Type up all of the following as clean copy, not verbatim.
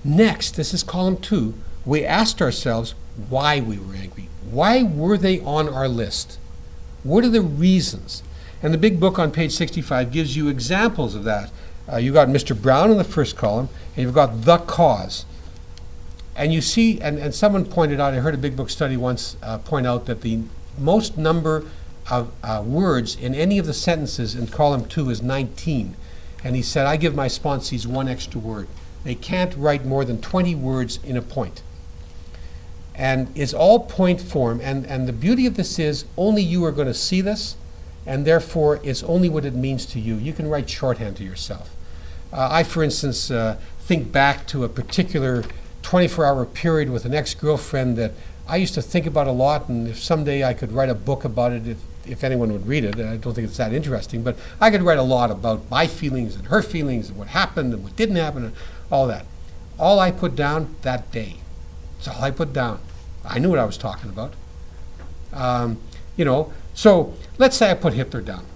Next, this is column 2, we asked ourselves why we were angry. Why were they on our list? What are the reasons? And the big book on page 65 gives you examples of that. You got Mr. Brown in the first column, and you've got the cause. And you see, and someone pointed out, I heard a big book study once point out that the most number of words in any of the sentences in column 2 is 19. And he said, I give my sponsees one extra word. They can't write more than 20 words in a point. And it's all point form, and the beauty of this is only you are going to see this, and therefore it's only what it means to you. You can write shorthand to yourself. I, for instance, think back to a particular 24-hour period with an ex-girlfriend that I used to think about a lot, and if someday I could write a book about it, if anyone would read it, I don't think it's that interesting, but I could write a lot about my feelings and her feelings and what happened and what didn't happen and all that. All I put down that day. That's all I put down. I knew what I was talking about. So let's say I put Hitler down.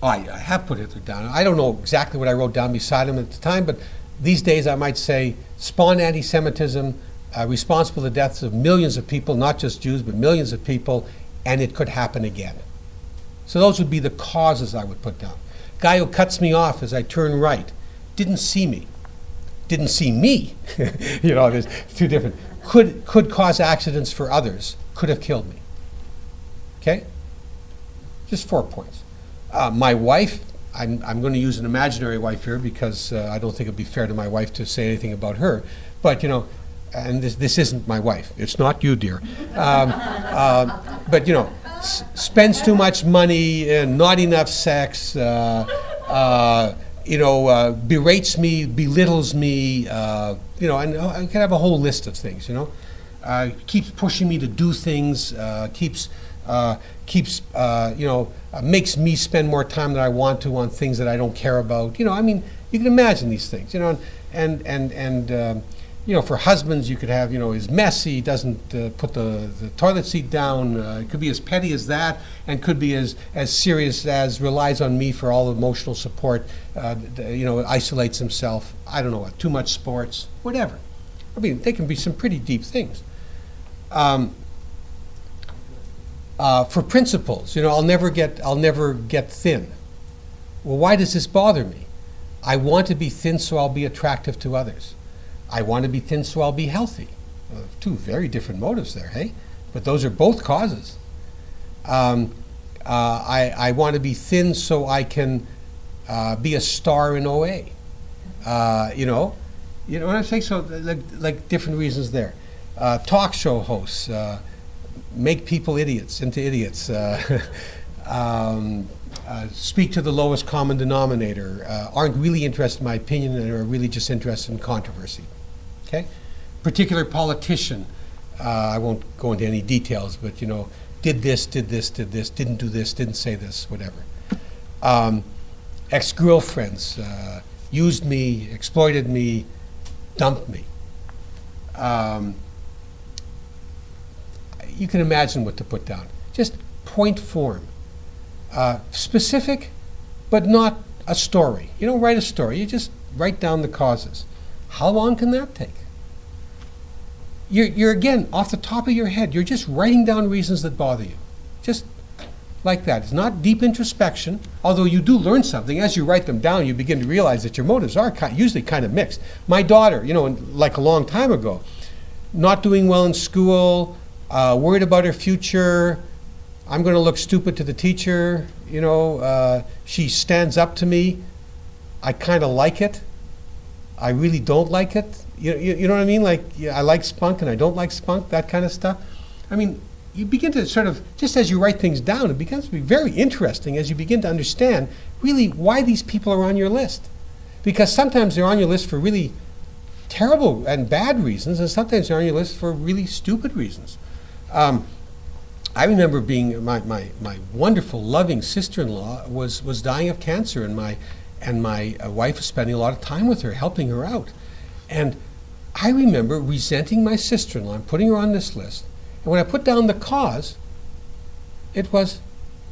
Oh, I have put Hitler down. I don't know exactly what I wrote down beside him at the time, but these days I might say spawned anti-Semitism, responsible for the deaths of millions of people, not just Jews, but millions of people, and it could happen again. So those would be the causes I would put down. Guy who cuts me off as I turn right, didn't see me. Didn't see me. There's two different. Could cause accidents for others, could have killed me. Okay? Just 4 points. My wife, I'm going to use an imaginary wife here because I don't think it'd be fair to my wife to say anything about her. But, and this isn't my wife. It's not you, dear. But, spends too much money, not enough sex, berates me, belittles me, and I can have a whole list of things, keeps pushing me to do things, makes me spend more time than I want to on things that I don't care about. You can imagine these things, for husbands, you could have, is messy, doesn't put the toilet seat down. It could be as petty as that, and could be as serious as relies on me for all emotional support, isolates himself, I don't know what, too much sports, whatever. I mean, they can be some pretty deep things. For principles, I'll never get thin. Well, why does this bother me? I want to be thin so I'll be attractive to others. I want to be thin so I'll be healthy. Two very different motives there, hey? But those are both causes. I want to be thin so I can be a star in OA. You know what I'm saying? So like different reasons there. Talk show hosts make people into idiots. Speak to the lowest common denominator. Aren't really interested in my opinion and are really just interested in controversy. Okay? Particular politician. I won't go into any details, but did this, didn't do this, didn't say this, whatever. Ex-girlfriends used me, exploited me, dumped me. You can imagine what to put down. Just point form. Specific, but not a story. You don't write a story. You just write down the causes. How long can that take? You're again, off the top of your head, you're just writing down reasons that bother you. Just like that. It's not deep introspection, although you do learn something. As you write them down, you begin to realize that your motives are usually kind of mixed. My daughter, like a long time ago, not doing well in school, worried about her future, I'm going to look stupid to the teacher, she stands up to me. I kind of like it. I really don't like it. You know what I mean? Like, I like spunk and I don't like spunk, that kind of stuff. I mean, you begin to sort of, just as you write things down, it begins to be very interesting as you begin to understand really why these people are on your list. Because sometimes they're on your list for really terrible and bad reasons, and sometimes they're on your list for really stupid reasons. I remember being, my wonderful, loving sister-in-law was dying of cancer, and my wife was spending a lot of time with her, helping her out. And I remember resenting my sister-in-law and putting her on this list. And when I put down the cause, it was,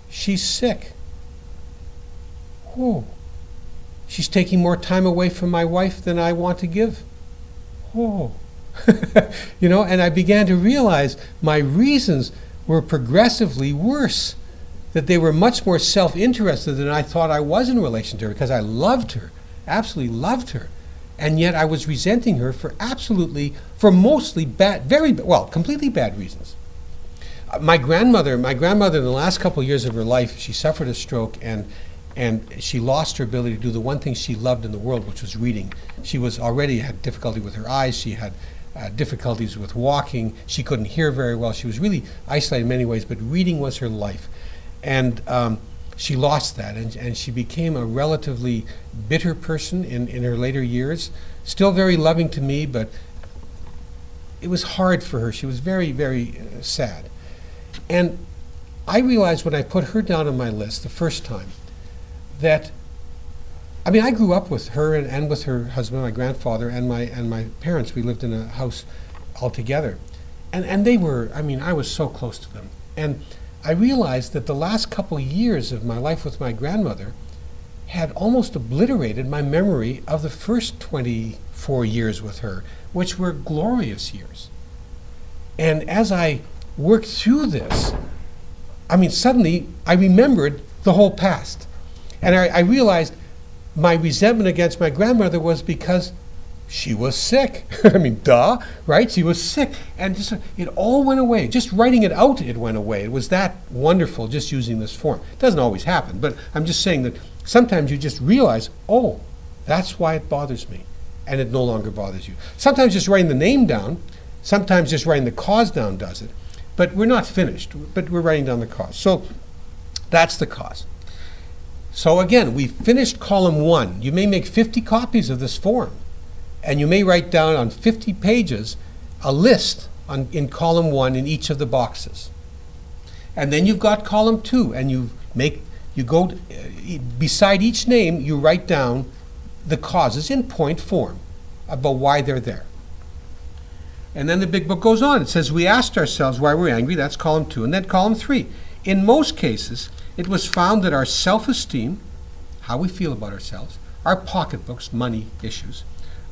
she's sick. Oh, she's taking more time away from my wife than I want to give. oh, and I began to realize my reasons were progressively worse, that they were much more self-interested than I thought I was in relation to her, because I loved her, absolutely loved her. And yet I was resenting her for mostly bad, completely bad reasons. My grandmother in the last couple of years of her life, she suffered a stroke, and she lost her ability to do the one thing she loved in the world, which was reading. She already had difficulty with her eyes. She had difficulties with walking. She couldn't hear very well. She was really isolated in many ways, but reading was her life. And she lost that, and she became a relatively bitter person in her later years. Still very loving to me, but it was hard for her. She was very, very sad. And I realized when I put her down on my list the first time that, I grew up with her and with her husband, my grandfather, and my parents. We lived in a house all together. And they were, I was so close to them. And I realized that the last couple of years of my life with my grandmother had almost obliterated my memory of the first 24 years with her, which were glorious years. And as I worked through this, suddenly I remembered the whole past. And I realized my resentment against my grandmother was because she was sick. Duh, right? She was sick. And it all went away. Just writing it out, it went away. It was that wonderful just using this form. It doesn't always happen, but I'm just saying that sometimes you just realize, oh, that's why it bothers me. And it no longer bothers you. Sometimes just writing the name down, sometimes just writing the cause down does it. But we're not finished, but we're writing down the cause. So that's the cause. So again, we finished column 1. You may make 50 copies of this form. And you may write down on 50 pages a list in column 1 in each of the boxes. And then you've got column 2, and beside each name, you write down the causes in point form about why they're there. And then the big book goes on. It says, we asked ourselves why we're angry. That's column 2. And then column 3. In most cases, it was found that our self-esteem, how we feel about ourselves, our pocketbooks, money issues,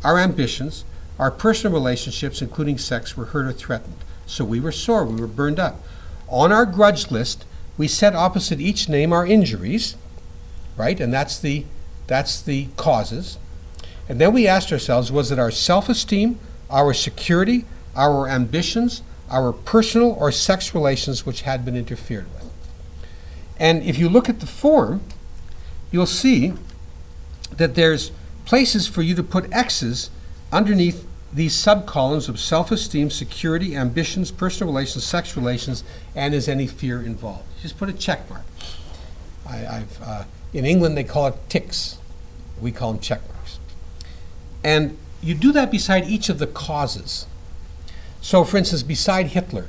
our ambitions, our personal relationships, including sex, were hurt or threatened. So we were sore, we were burned up. On our grudge list, we set opposite each name our injuries, right? And that's the causes. And then we asked ourselves, was it our self-esteem, our security, our ambitions, our personal or sex relations which had been interfered with? And if you look at the form, you'll see that there's places for you to put X's underneath these subcolumns of self-esteem, security, ambitions, personal relations, sex relations, and is any fear involved. Just put a check mark. In England, they call it ticks. We call them check marks. And you do that beside each of the causes. So, for instance, beside Hitler,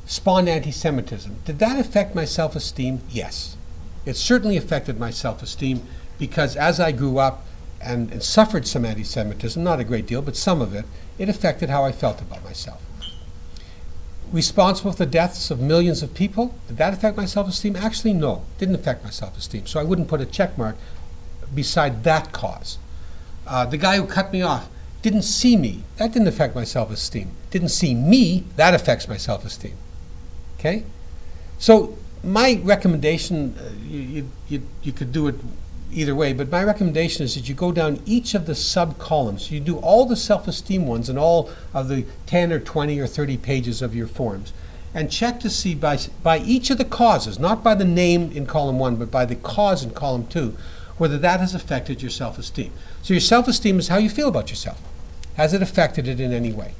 spawned anti-Semitism. Did that affect my self-esteem? Yes. It certainly affected my self-esteem, because as I grew up and suffered some anti-Semitism, not a great deal, but some of it, it affected how I felt about myself. Responsible for the deaths of millions of people, did that affect my self-esteem? Actually, no, didn't affect my self-esteem. So I wouldn't put a check mark beside that cause. The guy who cut me off didn't see me, that didn't affect my self-esteem. Didn't see me, that affects my self-esteem. Okay? So my recommendation, you could do it either way, but my recommendation is that you go down each of the sub-columns. You do all the self-esteem ones and all of the 10 or 20 or 30 pages of your forms, and check to see by each of the causes, not by the name in column 1, but by the cause in column 2, whether that has affected your self-esteem. So your self-esteem is how you feel about yourself. Has it affected it in any way?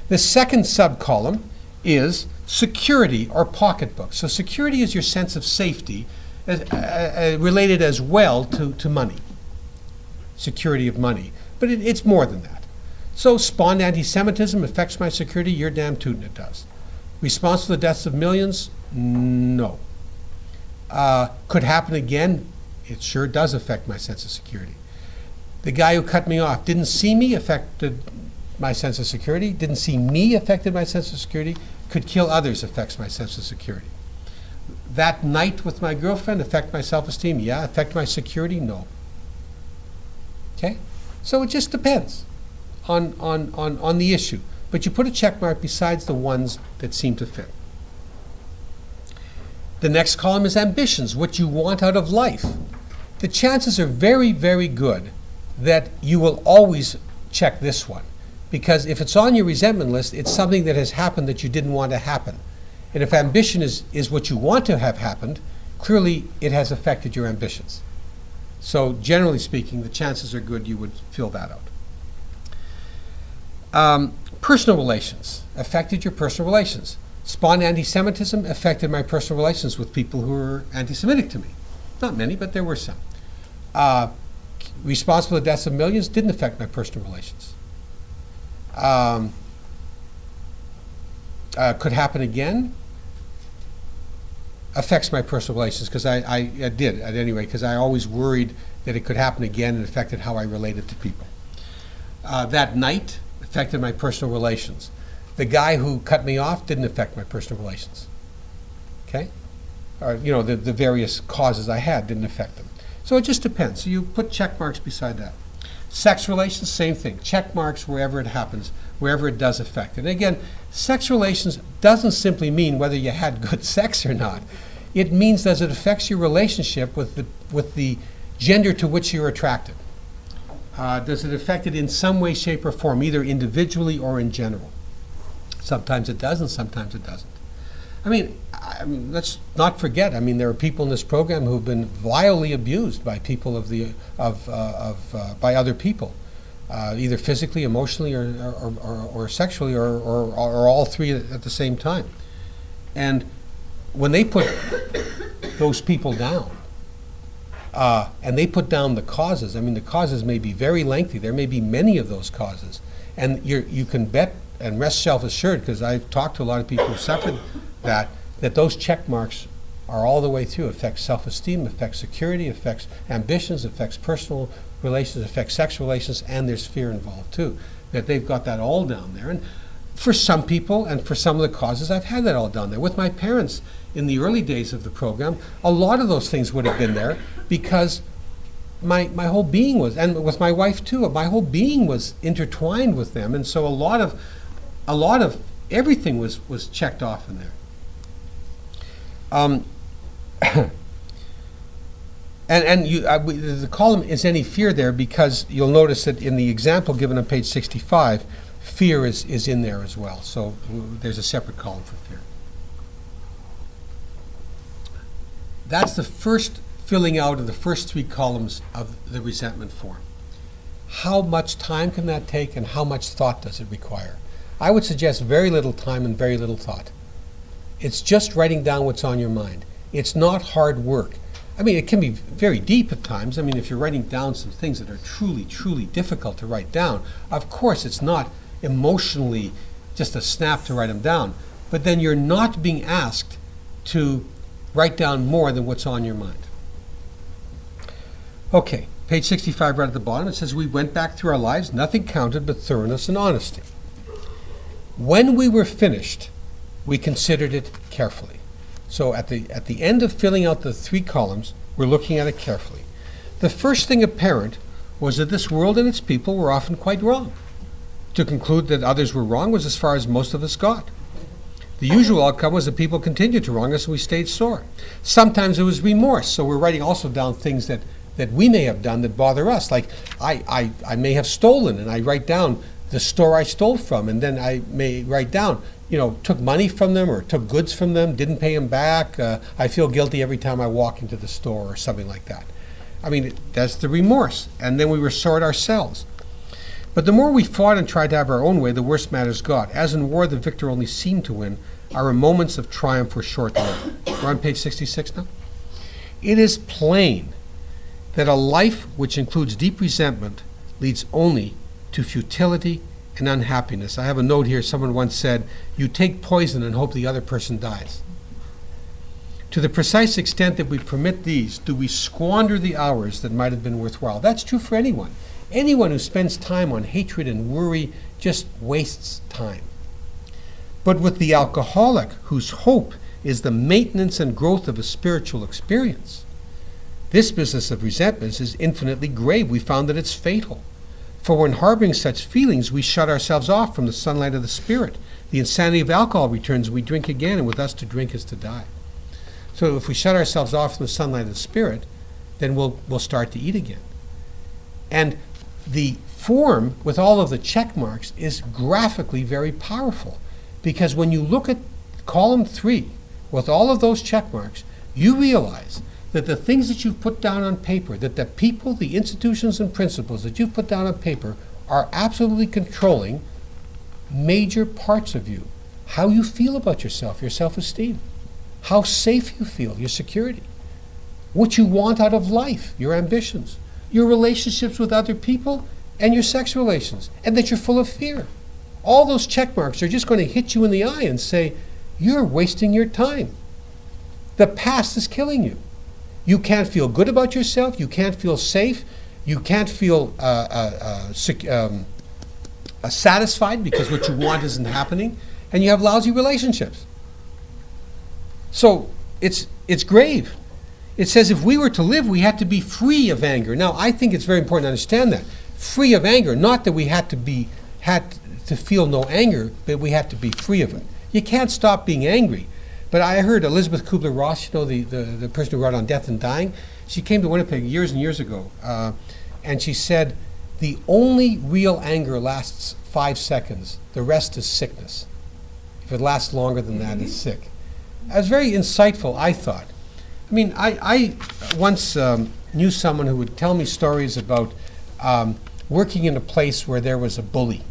The second sub-column is security or pocketbook. So security is your sense of safety, related as well to money, security of money. But it's more than that. So spawned anti-Semitism affects my security? You're damn tootin' it does. Responsible for the deaths of millions? No. Could happen again? It sure does affect my sense of security. The guy who cut me off didn't see me, affected my sense of security. Didn't see me, affected my sense of security. Could kill others, affects my sense of security. That night with my girlfriend affect my self-esteem? Yeah. Affect my security? No. Okay? So it just depends. on the issue, but you put a check mark besides the ones that seem to fit. The next column is ambitions, what you want out of life. The chances are very, very good that you will always check this one, because if it's on your resentment list, it's something that has happened that you didn't want to happen. And if ambition is what you want to have happened, clearly it has affected your ambitions. So generally speaking, the chances are good you would fill that out. Personal relations affected your personal relations. Spawned anti-Semitism affected my personal relations with people who were anti-Semitic to me. Not many, but there were some. Responsible for the deaths of millions didn't affect my personal relations. Could happen again. Affects my personal relations, because I did at any rate, because I always worried that it could happen again and affected how I related to people. That night affected my personal relations. The guy who cut me off didn't affect my personal relations. Okay? Or, the various causes I had didn't affect them. So it just depends. So you put check marks beside that. Sex relations, same thing. Check marks wherever it happens, wherever it does affect it. And again, sex relations doesn't simply mean whether you had good sex or not. It means does it affects your relationship with the gender to which you're attracted. Does it affect it in some way, shape, or form, either individually or in general? Sometimes it does, and sometimes it doesn't. I mean, let's not forget. I mean, there are people in this program who've been vilely abused by people by other people, either physically, emotionally, or sexually, or all three at the same time. And when they put those people down, and they put down the causes. I mean, the causes may be very lengthy. There may be many of those causes, and you can bet and rest self-assured, because I've talked to a lot of people who suffered that those check marks are all the way through. Affects self-esteem, affects security, affects ambitions, affects personal relations, affects sex relations, and there's fear involved too. That they've got that all down there. And for some people and for some of the causes, I've had that all down there. With my parents in the early days of the program, a lot of those things would have been there, because my whole being was, and with my wife too, my whole being was intertwined with them, and so a lot of everything was checked off in there. The column is any fear there, because you'll notice that in the example given on page 65, fear is in there as well. So there's a separate column for fear. That's the first filling out of the first three columns of the resentment form. How much time can that take, and how much thought does it require? I would suggest very little time and very little thought. It's just writing down what's on your mind. It's not hard work. I mean, it can be very deep at times. I mean, if you're writing down some things that are truly, truly difficult to write down, of course it's not emotionally just a snap to write them down. But then you're not being asked to write down more than what's on your mind. Okay, page 65 right at the bottom, it says, we went back through our lives, nothing counted but thoroughness and honesty. When we were finished, we considered it carefully. So at the end of filling out the three columns, we're looking at it carefully. The first thing apparent was that this world and its people were often quite wrong. To conclude that others were wrong was as far as most of us got. The usual outcome was that people continued to wrong us and we stayed sore. Sometimes it was remorse, so we're writing also down things that we may have done that bother us. Like I may have stolen, and I write down the store I stole from, and then I may write down, took money from them or took goods from them, didn't pay them back. I feel guilty every time I walk into the store or something like that. I mean, that's the remorse. And then we were sore at ourselves. But the more we fought and tried to have our own way, the worse matters got. As in war, the victor only seemed to win. Our moments of triumph were short-lived. We're on page 66 now. It is plain that a life which includes deep resentment leads only to futility and unhappiness. I have a note here. Someone once said, you take poison and hope the other person dies. To the precise extent that we permit these, do we squander the hours that might have been worthwhile. That's true for anyone. Anyone who spends time on hatred and worry just wastes time. But with the alcoholic, whose hope is the maintenance and growth of a spiritual experience, this business of resentment is infinitely grave. We found that it's fatal. For when harboring such feelings, we shut ourselves off from the sunlight of the Spirit. The insanity of alcohol returns, we drink again, and with us to drink is to die. So if we shut ourselves off from the sunlight of the Spirit, then we'll start to eat again. And the form with all of the check marks is graphically very powerful, because when you look at column 3 with all of those check marks, you realize that the things that you've put down on paper, that the people, the institutions and principles that you've put down on paper are absolutely controlling major parts of you. How you feel about yourself, your self-esteem, how safe you feel, your security, what you want out of life, your ambitions, your relationships with other people, and your sex relations, and that you're full of fear. All those check marks are just going to hit you in the eye and say, you're wasting your time. The past is killing you. You can't feel good about yourself. You can't feel safe. You can't feel satisfied because what you want isn't happening. And you have lousy relationships. So it's grave. It says if we were to live, we had to be free of anger. Now, I think it's very important to understand that. Free of anger, not that we had to feel no anger, but we had to be free of it. You can't stop being angry. But I heard Elizabeth Kubler-Ross, the person who wrote on death and dying, she came to Winnipeg years and years ago, and she said, the only real anger lasts 5 seconds. The rest is sickness. If it lasts longer than that, it's sick. That was very insightful, I thought. I mean, I once knew someone who would tell me stories about working in a place where there was a bully.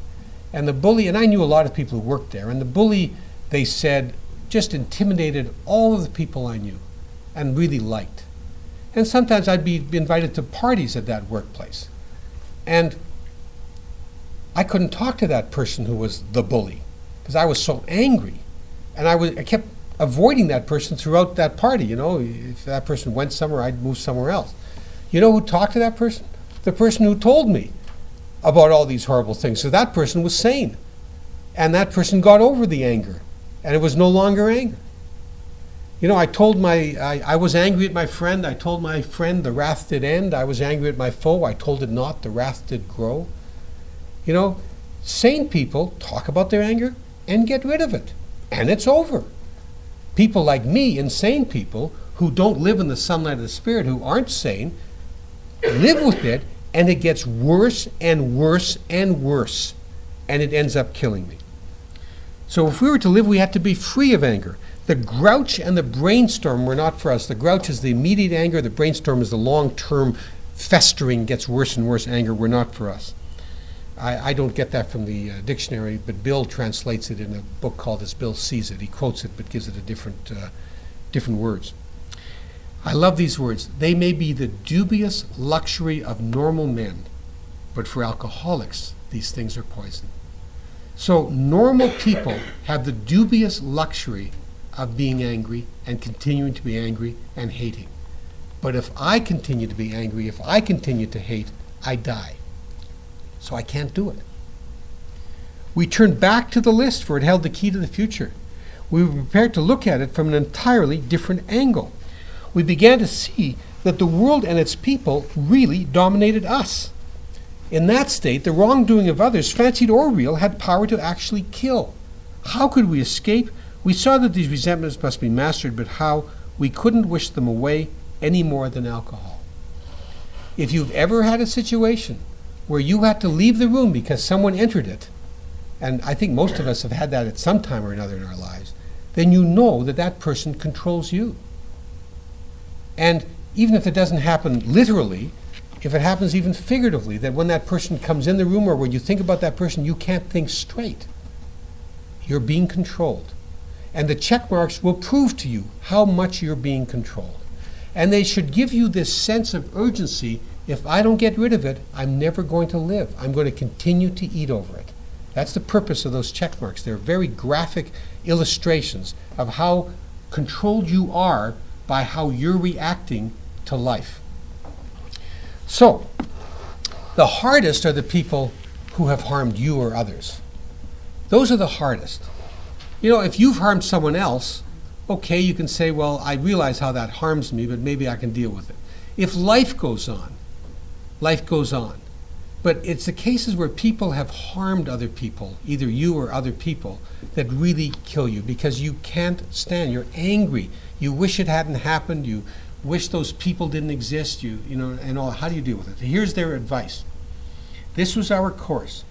And the bully, and I knew a lot of people who worked there, and the bully, they said, just intimidated all of the people I knew and really liked. And sometimes I'd be invited to parties at that workplace. And I couldn't talk to that person who was the bully because I was so angry. And I kept avoiding that person throughout that party. You know, if that person went somewhere, I'd move somewhere else. You know who talked to that person? The person who told me about all these horrible things. So that person was sane. And that person got over the anger. And it was no longer anger. You know, I was angry at my friend. I told my friend the wrath did end. I was angry at my foe. I told it not. The wrath did grow. You know, sane people talk about their anger and get rid of it. And it's over. People like me, insane people, who don't live in the sunlight of the Spirit, who aren't sane, live with it, and it gets worse and worse and worse. And it ends up killing me. So if we were to live, we had to be free of anger. The grouch and the brainstorm were not for us. The grouch is the immediate anger. The brainstorm is the long-term festering, gets worse and worse anger. Were not for us. I don't get that from the dictionary, but Bill translates it in a book called As Bill Sees It. He quotes it, but gives it a different words. I love these words. They may be the dubious luxury of normal men, but for alcoholics, these things are poison. So normal people have the dubious luxury of being angry and continuing to be angry and hating. But if I continue to be angry, if I continue to hate, I die. So I can't do it. We turned back to the list, for it held the key to the future. We were prepared to look at it from an entirely different angle. We began to see that the world and its people really dominated us. In that state, the wrongdoing of others, fancied or real, had power to actually kill. How could we escape? We saw that these resentments must be mastered, but how? We couldn't wish them away any more than alcohol. If you've ever had a situation where you had to leave the room because someone entered it, and I think most of us have had that at some time or another in our lives, then you know that that person controls you. And even if it doesn't happen literally, if it happens even figuratively, that when that person comes in the room or when you think about that person, you can't think straight. You're being controlled. And the check marks will prove to you how much you're being controlled. And they should give you this sense of urgency. If I don't get rid of it, I'm never going to live. I'm going to continue to eat over it. That's the purpose of those check marks. They're very graphic illustrations of how controlled you are by how you're reacting to life. So, the hardest are the people who have harmed you or others. Those are the hardest. You know, if you've harmed someone else, okay, you can say, well, I realize how that harms me, but maybe I can deal with it. If life goes on, But it's the cases where people have harmed other people, either you or other people, that really kill you because you can't stand. You're angry. You wish it hadn't happened. You wish those people didn't exist. And all. How do you deal with it? Here's their advice. This was our course.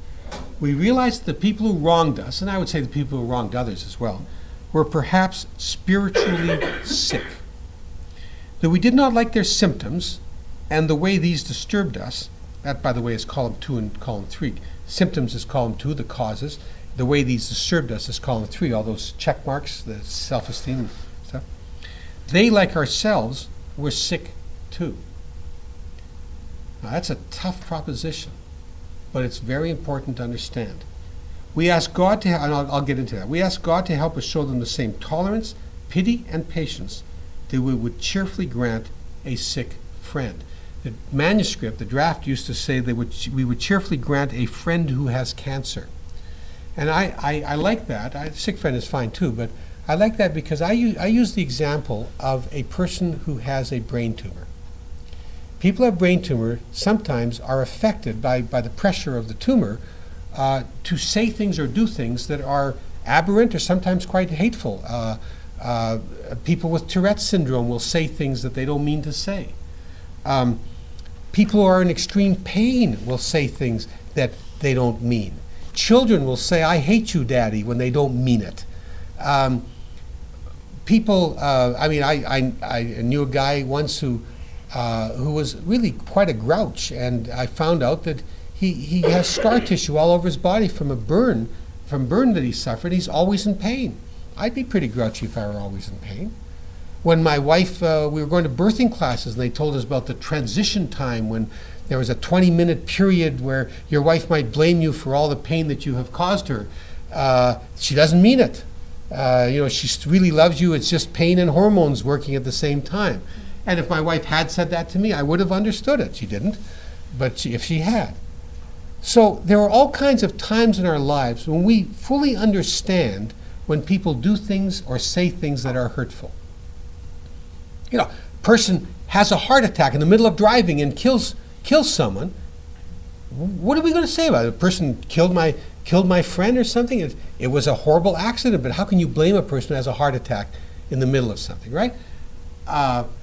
We realized the people who wronged us, and I would say the people who wronged others as well, were perhaps spiritually sick. That we did not like their symptoms and the way these disturbed us. That, by the way, is column 2 and column 3. Symptoms is column 2, the causes. The way these disturbed us is column 3, all those check marks, the self-esteem and stuff. They, like ourselves, were sick too. Now, that's a tough proposition, but it's very important to understand. We ask God to, and I'll get into that. We ask God to help us show them the same tolerance, pity, and patience that we would cheerfully grant a sick friend. The manuscript, the draft, used to say we would cheerfully grant a friend who has cancer. And I like that. A sick friend is fine too, but I like that because I use the example of a person who has a brain tumor. People who have brain tumor sometimes are affected by the pressure of the tumor to say things or do things that are aberrant or sometimes quite hateful. People with Tourette's syndrome will say things that they don't mean to say. People who are in extreme pain will say things that they don't mean. Children will say, "I hate you, Daddy," when they don't mean it. I knew a guy once who was really quite a grouch, and I found out that he has scar tissue all over his body from a burn that he suffered. He's always in pain. I'd be pretty grouchy if I were always in pain. When my wife, we were going to birthing classes, and they told us about the transition time when there was a 20-minute period where your wife might blame you for all the pain that you have caused her. She doesn't mean it. She really loves you. It's just pain and hormones working at the same time. And if my wife had said that to me, I would have understood it. She didn't, but if she had. So there are all kinds of times in our lives when we fully understand when people do things or say things that are hurtful. A person has a heart attack in the middle of driving and kills someone. What are we going to say about it? A person killed my friend or something? It was a horrible accident, but how can you blame a person who has a heart attack in the middle of something, right?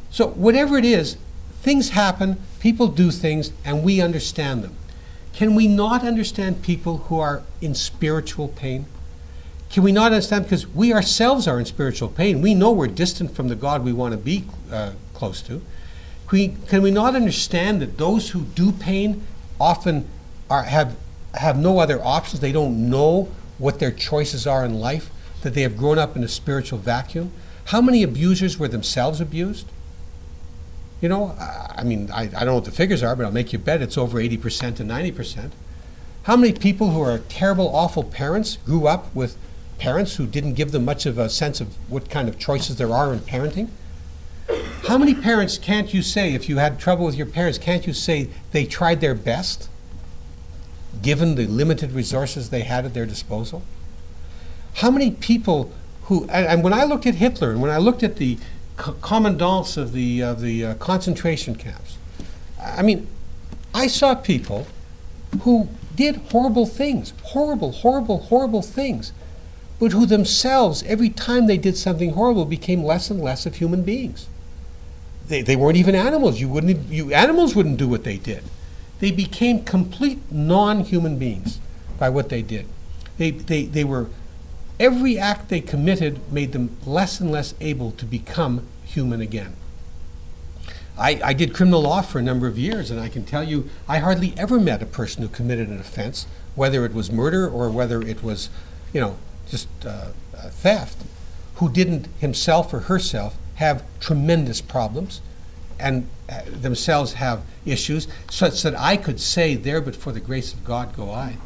So whatever it is, things happen, people do things, and we understand them. Can we not understand people who are in spiritual pain? Can we not understand because we ourselves are in spiritual pain? We know we're distant from the God we want to be close to. Can we not understand that those who do pain often have no other options? They don't know what their choices are in life, that they have grown up in a spiritual vacuum. How many abusers were themselves abused? I don't know what the figures are, but I'll make you bet it's over 80% to 90%. How many people who are terrible, awful parents grew up with parents who didn't give them much of a sense of what kind of choices there are in parenting? How many parents can't you say, if you had trouble with your parents, can't you say they tried their best, given the limited resources they had at their disposal? How many people who, and when I looked at Hitler, and when I looked at the commandants of the concentration camps, I saw people who did horrible things, horrible things, but who themselves, every time they did something horrible, became less and less of human beings. They weren't even animals. Animals wouldn't do what they did. They became complete non-human beings by what they did. They were, every act they committed made them less and less able to become human again. I did criminal law for a number of years, and I can tell you I hardly ever met a person who committed an offense, whether it was murder or whether it was, just theft, who didn't himself or herself have tremendous problems and themselves have issues such that I could say, "There but for the grace of God go I."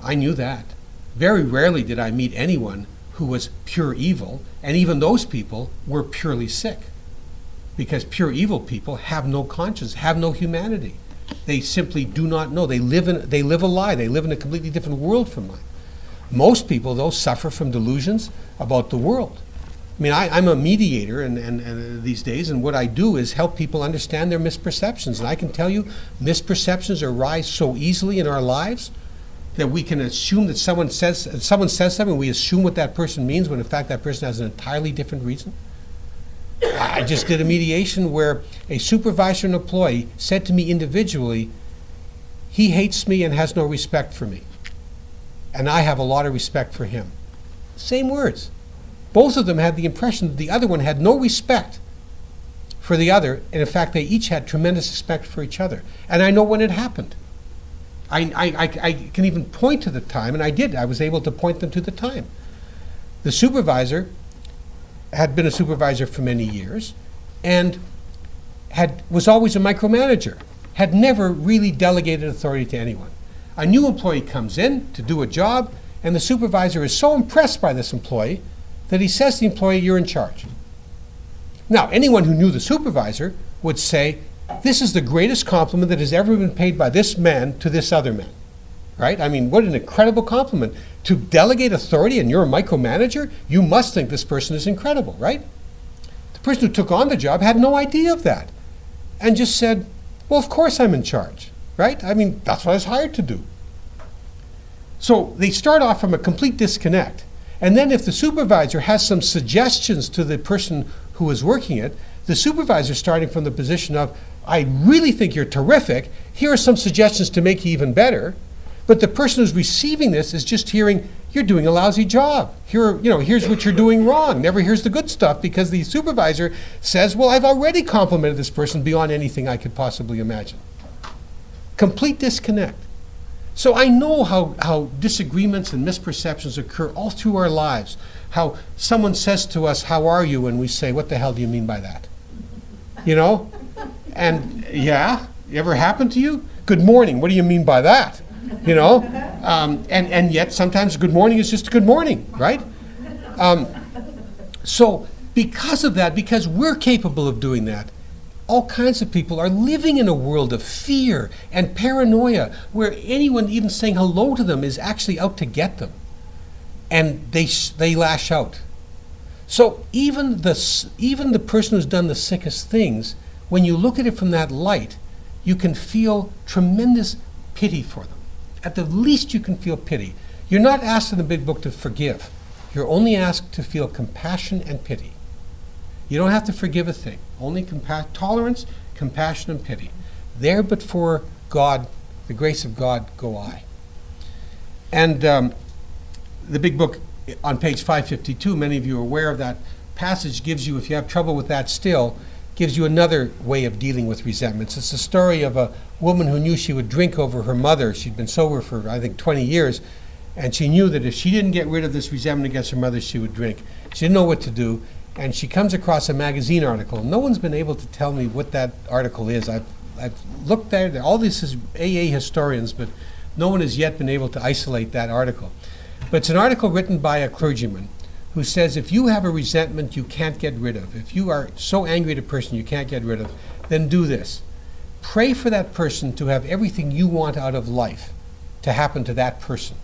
I knew that. Very rarely did I meet anyone who was pure evil, and even those people were purely sick. Because pure evil people have no conscience, have no humanity. They simply do not know. They live a lie. They live in a completely different world from mine. Most people, though, suffer from delusions about the world. I mean, I'm a mediator and these days, and what I do is help people understand their misperceptions. And I can tell you, misperceptions arise so easily in our lives that we can assume that someone says something, we assume what that person means, when in fact that person has an entirely different reason. I just did a mediation where a supervisor and employee said to me individually, he hates me and has no respect for me. And I have a lot of respect for him. Same words. Both of them had the impression that the other one had no respect for the other, and in fact they each had tremendous respect for each other. And I know when it happened. I can even point to the time, and I did. I was able to point them to the time. The supervisor had been a supervisor for many years and was always a micromanager, had never really delegated authority to anyone. A new employee comes in to do a job, and the supervisor is so impressed by this employee that he says to the employee, you're in charge. Now, anyone who knew the supervisor would say, this is the greatest compliment that has ever been paid by this man to this other man, right? I mean, what an incredible compliment. To delegate authority and you're a micromanager, you must think this person is incredible, right? The person who took on the job had no idea of that and just said, well, of course I'm in charge, right? I mean, that's what I was hired to do. So they start off from a complete disconnect. And then if the supervisor has some suggestions to the person who is working it, the supervisor starting from the position of, I really think you're terrific, here are some suggestions to make you even better. But the person who's receiving this is just hearing, you're doing a lousy job. Here's what you're doing wrong. Never hears the good stuff because the supervisor says, well, I've already complimented this person beyond anything I could possibly imagine. Complete disconnect. So I know how disagreements and misperceptions occur all through our lives. How someone says to us, how are you? And we say, what the hell do you mean by that? You know? And yeah, ever happened to you? Good morning, what do you mean by that? You know? And yet sometimes good morning is just good morning, right? So because of that, because we're capable of doing that, all kinds of people are living in a world of fear and paranoia where anyone even saying hello to them is actually out to get them. And they lash out. So even the person who's done the sickest things, when you look at it from that light, you can feel tremendous pity for them. At the least you can feel pity. You're not asked in the big book to forgive. You're only asked to feel compassion and pity. You don't have to forgive a thing. Only tolerance, compassion, and pity. There but for God, the grace of God, go I. And the big book on page 552, many of you are aware of that passage, gives you, if you have trouble with that still, gives you another way of dealing with resentments. It's the story of a woman who knew she would drink over her mother. She'd been sober for, I think, 20 years, and she knew that if she didn't get rid of this resentment against her mother, she would drink. She didn't know what to do. And she comes across a magazine article. No one's been able to tell me what that article is. I've looked at it. All this is AA historians, but no one has yet been able to isolate that article. But it's an article written by a clergyman who says if you have a resentment you can't get rid of, if you are so angry at a person you can't get rid of, then do this. Pray for that person to have everything you want out of life to happen to that person.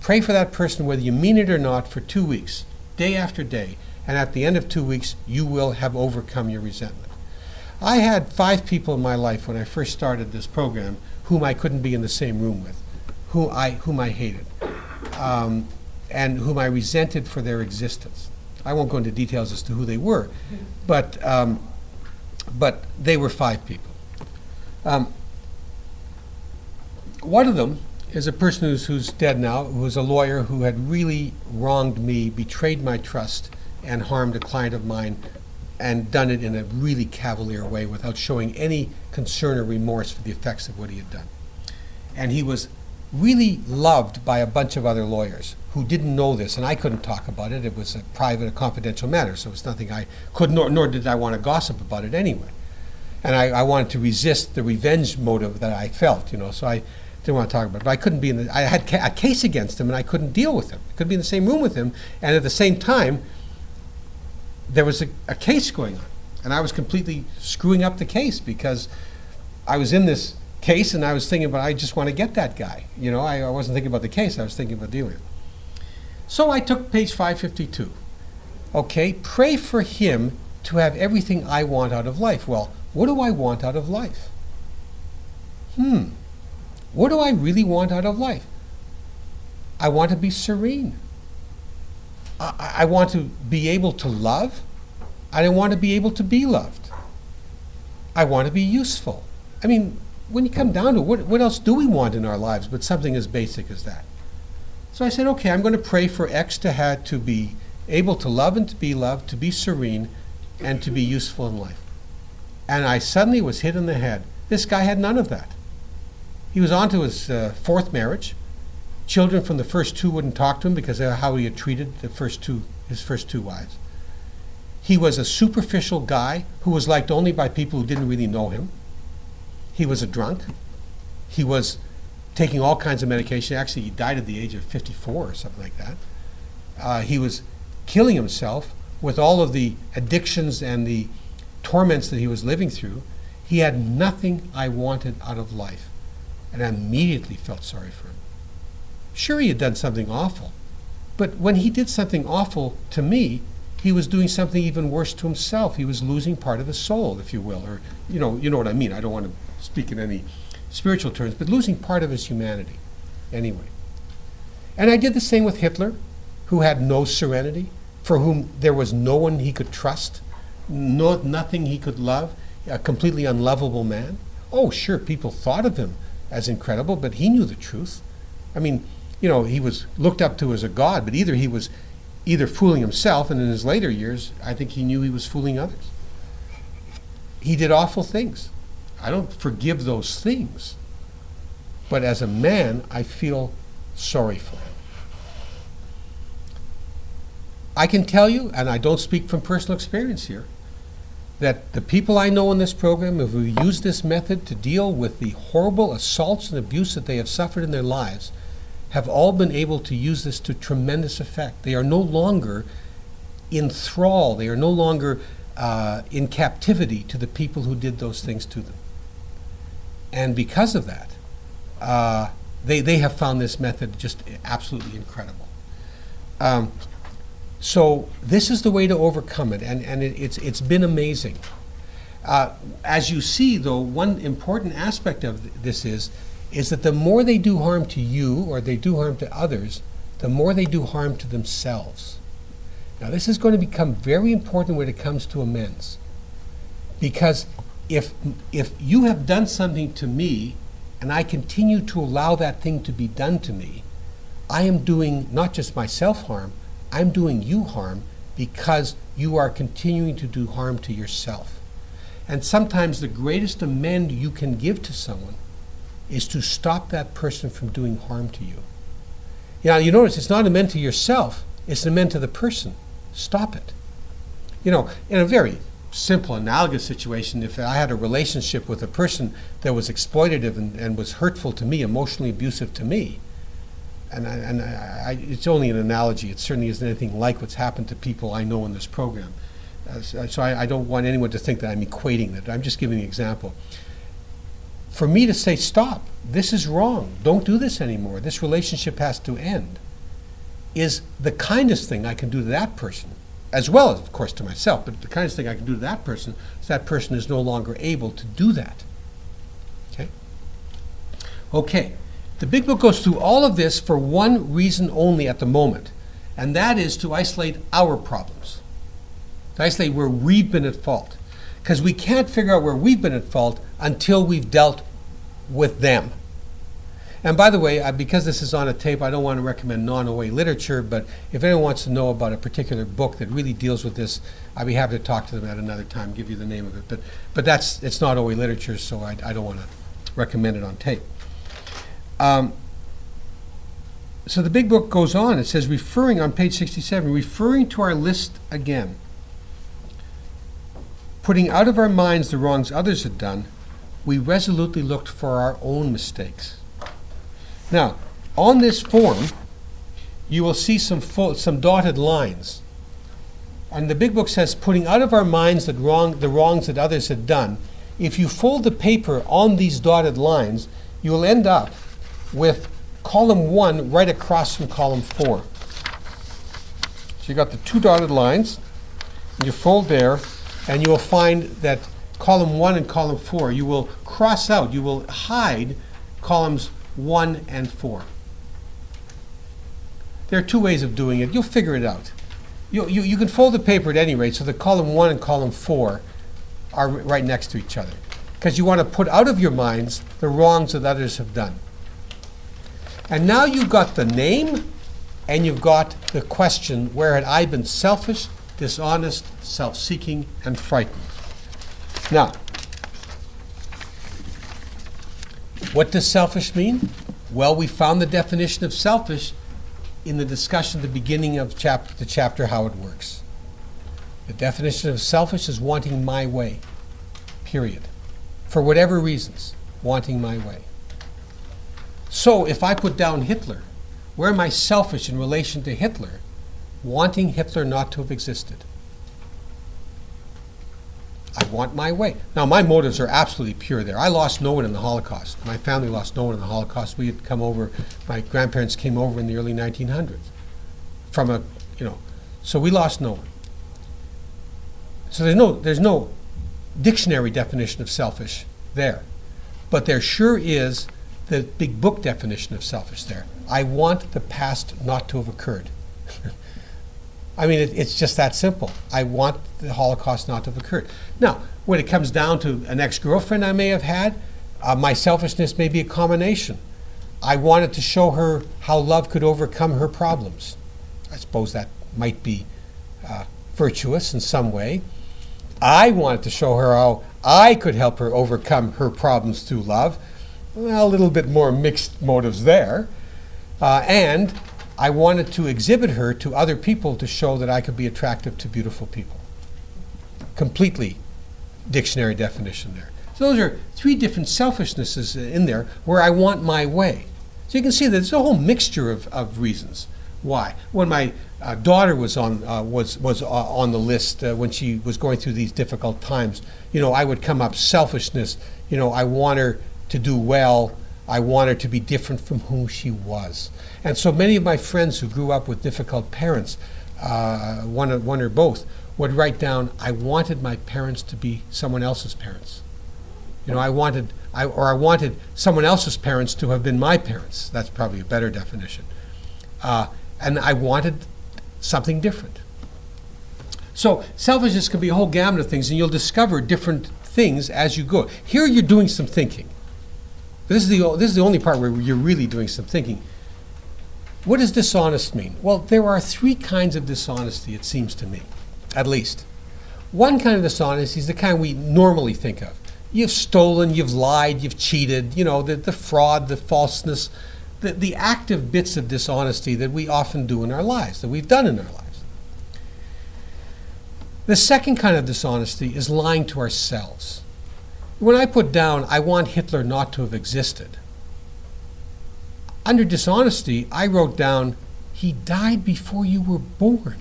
Pray for that person whether you mean it or not for 2 weeks, day after day. And at the end of 2 weeks, you will have overcome your resentment. I had 5 people in my life when I first started this program whom I couldn't be in the same room with, whom I hated, and whom I resented for their existence. I won't go into details as to who they were, but they were 5 people. One of them is a person who's dead now, who was a lawyer who had really wronged me, betrayed my trust, and harmed a client of mine, and done it in a really cavalier way without showing any concern or remorse for the effects of what he had done. And he was really loved by a bunch of other lawyers who didn't know this, and I couldn't talk about it. It was a private, a confidential matter, so it's nothing I could, nor did I want to gossip about it anyway. And I wanted to resist the revenge motive that I felt, so I didn't want to talk about it. But I couldn't be I had a case against him, and I couldn't deal with him. I couldn't be in the same room with him, and at the same time, there was a case going on, and I was completely screwing up the case because I was in this case and I was thinking about, I just want to get that guy. I wasn't thinking about the case, I was thinking about dealing with it. So I took page 552, Okay, pray for him to have everything I want out of life. Well, what do I want out of life? What do I really want out of life? I want to be serene. I want to be able to love. I want to be able to be loved. I want to be useful. I mean, when you come down to it, what else do we want in our lives but something as basic as that? So I said, okay, I'm going to pray for X to be able to love and to be loved, to be serene, and to be useful in life. And I suddenly was hit in the head. This guy had none of that. He was on to his fourth marriage. Children from the first two wouldn't talk to him because of how he had treated his first two wives. He was a superficial guy who was liked only by people who didn't really know him. He was a drunk. He was taking all kinds of medication. Actually, he died at the age of 54 or something like that. He was killing himself with all of the addictions and the torments that he was living through. He had nothing I wanted out of life. And I immediately felt sorry for him. Sure, he had done something awful. But when he did something awful to me, he was doing something even worse to himself. He was losing part of his soul, if you will. Or, you know what I mean. I don't want to speak in any spiritual terms, but losing part of his humanity. Anyway. And I did the same with Hitler, who had no serenity, for whom there was no one he could trust, nothing he could love, a completely unlovable man. Oh, sure, people thought of him as incredible, but he knew the truth. I mean, he was looked up to as a god, but he was either fooling himself, and in his later years, I think he knew he was fooling others. He did awful things. I don't forgive those things. But as a man, I feel sorry for him. I can tell you, and I don't speak from personal experience here, that the people I know in this program who use this method to deal with the horrible assaults and abuse that they have suffered in their lives have all been able to use this to tremendous effect. They are no longer in thrall. They are no longer in captivity to the people who did those things to them. And because of that, they have found this method just absolutely incredible. So this is the way to overcome it, and it's been amazing. As you see, though, one important aspect of this is that the more they do harm to you or they do harm to others, the more they do harm to themselves. Now, this is going to become very important when it comes to amends. Because if you have done something to me and I continue to allow that thing to be done to me, I am doing not just myself harm, I'm doing you harm because you are continuing to do harm to yourself. And sometimes the greatest amend you can give to someone is to stop that person from doing harm to you. You notice it's not an amend to yourself, it's an amend to the person. Stop it. In a very simple, analogous situation, if I had a relationship with a person that was exploitative and was hurtful to me, emotionally abusive to me, and it's only an analogy. It certainly isn't anything like what's happened to people I know in this program. So I don't want anyone to think that I'm equating it. I'm just giving an example. For me to say, stop, this is wrong, don't do this anymore, this relationship has to end, is the kindest thing I can do to that person, as well as, of course, to myself, but the kindest thing I can do to that person is that person is no longer able to do that. Okay. The Big Book goes through all of this for one reason only at the moment, and that is to isolate our problems, to isolate where we've been at fault, because we can't figure out where we've been at fault until we've dealt with them. And by the way, because this is on a tape, I don't want to recommend non-OA literature, but if anyone wants to know about a particular book that really deals with this, I'd be happy to talk to them at another time, give you the name of it. But it's not OA literature, so I don't want to recommend it on tape. So the Big Book goes on. It says, referring on page 67, referring to our list again, putting out of our minds the wrongs others had done, we resolutely looked for our own mistakes. Now, on this form, you will see some dotted lines. And the Big Book says, putting out of our minds the wrongs that others had done. If you fold the paper on these dotted lines, you will end up with column 1 right across from column 4. So you got the two dotted lines, and you fold there, and you will find that column 1 and column 4, you will cross out, you will hide columns 1 and 4. There are two ways of doing it. You'll figure it out. You can fold the paper at any rate, so the column 1 and column 4 are right next to each other, because you want to put out of your minds the wrongs that others have done. And now you've got the name, and you've got the question, where had I been selfish, dishonest, self-seeking, and frightened? Now, what does selfish mean? Well, we found the definition of selfish in the discussion at the beginning of the chapter, how it works. The definition of selfish is wanting my way, period. For whatever reasons, wanting my way. So if I put down Hitler, where am I selfish in relation to Hitler? Wanting Hitler not to have existed. I want my way. Now, my motives are absolutely pure there. I lost no one in the Holocaust. My family lost no one in the Holocaust. We had come over, my grandparents came over in the early 1900s from so we lost no one. So there's no dictionary definition of selfish there. But there sure is the big book definition of selfish there. I want the past not to have occurred. I mean, it's just that simple. I want the Holocaust not to have occurred. Now, when it comes down to an ex-girlfriend I may have had, my selfishness may be a combination. I wanted to show her how love could overcome her problems. I suppose that might be virtuous in some way. I wanted to show her how I could help her overcome her problems through love. Well, a little bit more mixed motives there. And I wanted to exhibit her to other people to show that I could be attractive to beautiful people. Completely dictionary definition there. So those are three different selfishnesses in there where I want my way. So you can see that there's a whole mixture of reasons why. When my daughter was on the list when she was going through these difficult times, I would come up selfishness. I want her to do well. I want her to be different from who she was. And so many of my friends who grew up with difficult parents, one or both, would write down, I wanted my parents to be someone else's parents. I wanted someone else's parents to have been my parents. That's probably a better definition. And I wanted something different. So selfishness can be a whole gamut of things, and you'll discover different things as you go. Here you're doing some thinking. This is the only part where you're really doing some thinking. What does dishonest mean? Well, there are three kinds of dishonesty, it seems to me, at least. One kind of dishonesty is the kind we normally think of. You've stolen, you've lied, you've cheated, the fraud, the falseness, the active bits of dishonesty that we often do in our lives, that we've done in our lives. The second kind of dishonesty is lying to ourselves. When I put down, I want Hitler not to have existed, under dishonesty, I wrote down, he died before you were born.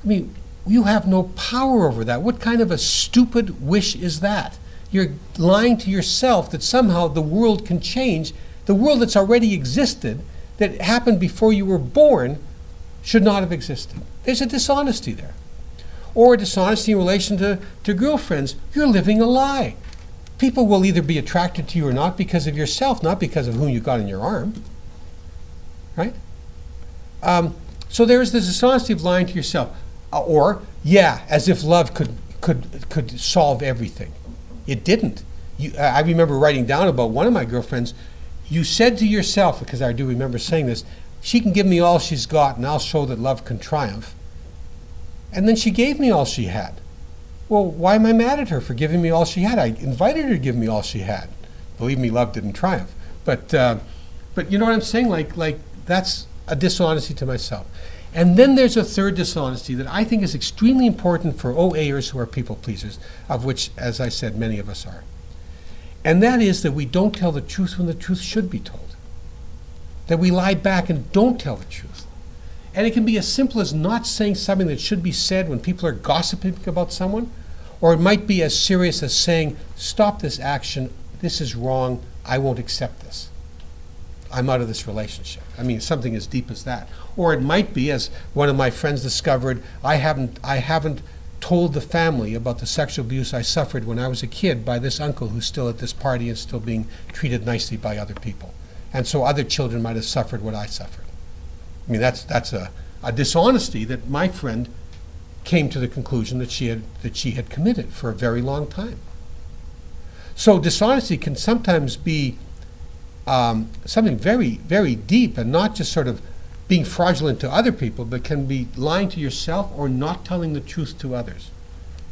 I mean, you have no power over that. What kind of a stupid wish is that? You're lying to yourself that somehow the world can change. The world that's already existed, that happened before you were born, should not have existed. There's a dishonesty there. Or a dishonesty in relation to girlfriends. You're living a lie. People will either be attracted to you or not because of yourself, not because of whom you got in your arm. Right? So there's this dishonesty of lying to yourself. As if love could solve everything. It didn't. I remember writing down about one of my girlfriends, you said to yourself, because I do remember saying this, she can give me all she's got and I'll show that love can triumph. And then she gave me all she had. Well, why am I mad at her for giving me all she had? I invited her to give me all she had. Believe me, love didn't triumph. But you know what I'm saying? Like that's a dishonesty to myself. And then there's a third dishonesty that I think is extremely important for OAers who are people pleasers, of which, as I said, many of us are. And that is that we don't tell the truth when the truth should be told. That we lie back and don't tell the truth. And it can be as simple as not saying something that should be said when people are gossiping about someone, or it might be as serious as saying, stop this action, this is wrong, I won't accept this. I'm out of this relationship. I mean, something as deep as that. Or it might be, as one of my friends discovered, I haven't told the family about the sexual abuse I suffered when I was a kid by this uncle who's still at this party and still being treated nicely by other people. And so other children might have suffered what I suffered. I mean, that's a dishonesty that my friend came to the conclusion that she had committed for a very long time. So dishonesty can sometimes be something very, very deep, and not just sort of being fraudulent to other people, but can be lying to yourself or not telling the truth to others.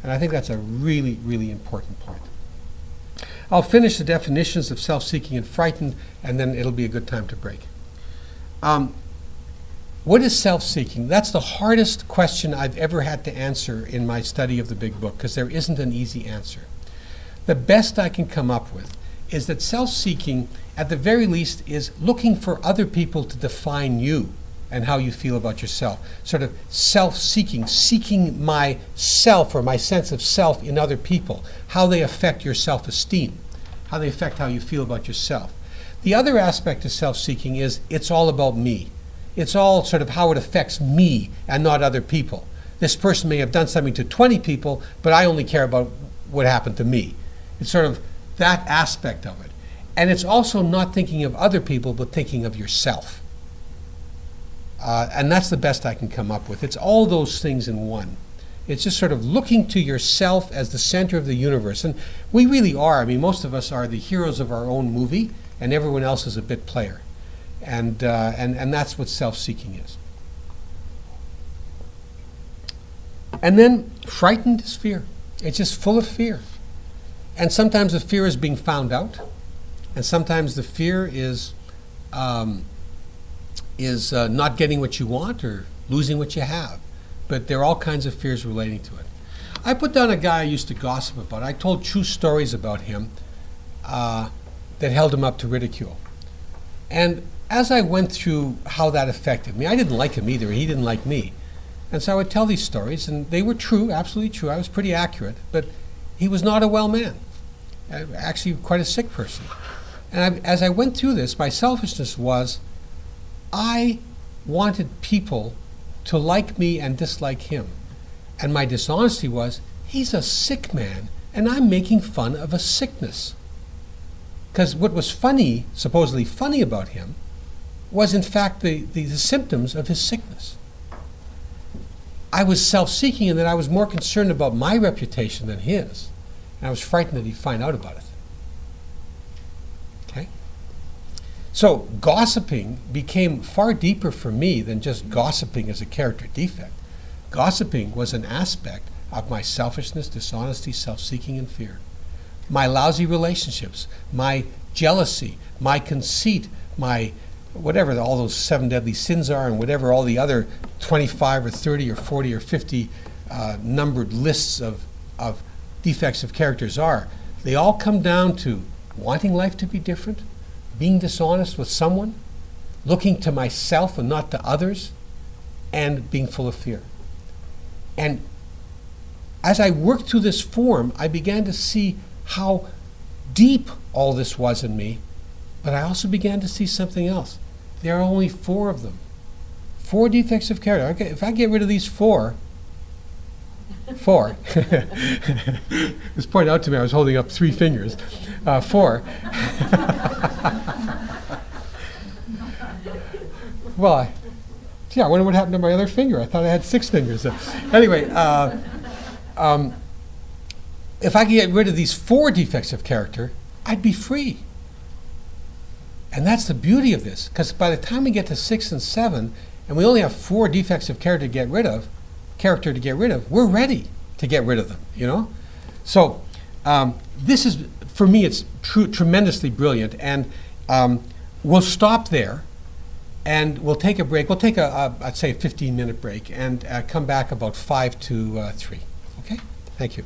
And I think that's a really, really important point. I'll finish the definitions of self-seeking and frightened, and then it'll be a good time to break. What is self-seeking? That's the hardest question I've ever had to answer in my study of the Big Book, because there isn't an easy answer. The best I can come up with is that self-seeking, at the very least, is looking for other people to define you and how you feel about yourself. Sort of self-seeking, seeking myself or my sense of self in other people, how they affect your self-esteem, how they affect how you feel about yourself. The other aspect of self-seeking is it's all about me. It's all sort of how it affects me and not other people. This person may have done something to 20 people, but I only care about what happened to me. It's sort of that aspect of it. And it's also not thinking of other people, but thinking of yourself. And that's the best I can come up with. It's all those things in one. It's just sort of looking to yourself as the center of the universe. And we really are. I mean, most of us are the heroes of our own movie, and everyone else is a bit player. And that's what self-seeking is. And then frightened is fear. It's just full of fear. And sometimes the fear is being found out, and sometimes the fear is not getting what you want or losing what you have. But there are all kinds of fears relating to it. I put down a guy I used to gossip about. I told true stories about him that held him up to ridicule. And as I went through how that affected me, I didn't like him either, he didn't like me. And so I would tell these stories, and they were true, absolutely true. I was pretty accurate, but he was not a well man, actually quite a sick person. And as I went through this, my selfishness was, I wanted people to like me and dislike him. And my dishonesty was, he's a sick man, and I'm making fun of a sickness. Because what was funny, supposedly funny about him, was in fact the symptoms of his sickness. I was self-seeking in that I was more concerned about my reputation than his. And I was frightened that he'd find out about it. Okay? So gossiping became far deeper for me than just gossiping as a character defect. Gossiping was an aspect of my selfishness, dishonesty, self-seeking, and fear. My lousy relationships, my jealousy, my conceit, my whatever all those 7 deadly sins are, and whatever all the other 25 or 30 or 40 or 50 numbered lists of defects of characters are, they all come down to wanting life to be different, being dishonest with someone, looking to myself and not to others, and being full of fear. And as I worked through this form, I began to see how deep all this was in me, but I also began to see something else. There are only 4 of them. 4 defects of character. Okay, if I get rid of these 4, it was pointed out to me I was holding up 3 fingers. 4. Well, I wonder what happened to my other finger. I thought I had 6 fingers. Anyway, if I could get rid of these 4 defects of character, I'd be free. And that's the beauty of this, because by the time we get to 6 and 7, and we only have 4 defects of character to get rid of, we're ready to get rid of them, you know? So this is, for me, it's tremendously brilliant. And we'll stop there, and we'll take a break. We'll take I'd say a 15-minute break, and come back about 5 to 3. Okay? Thank you.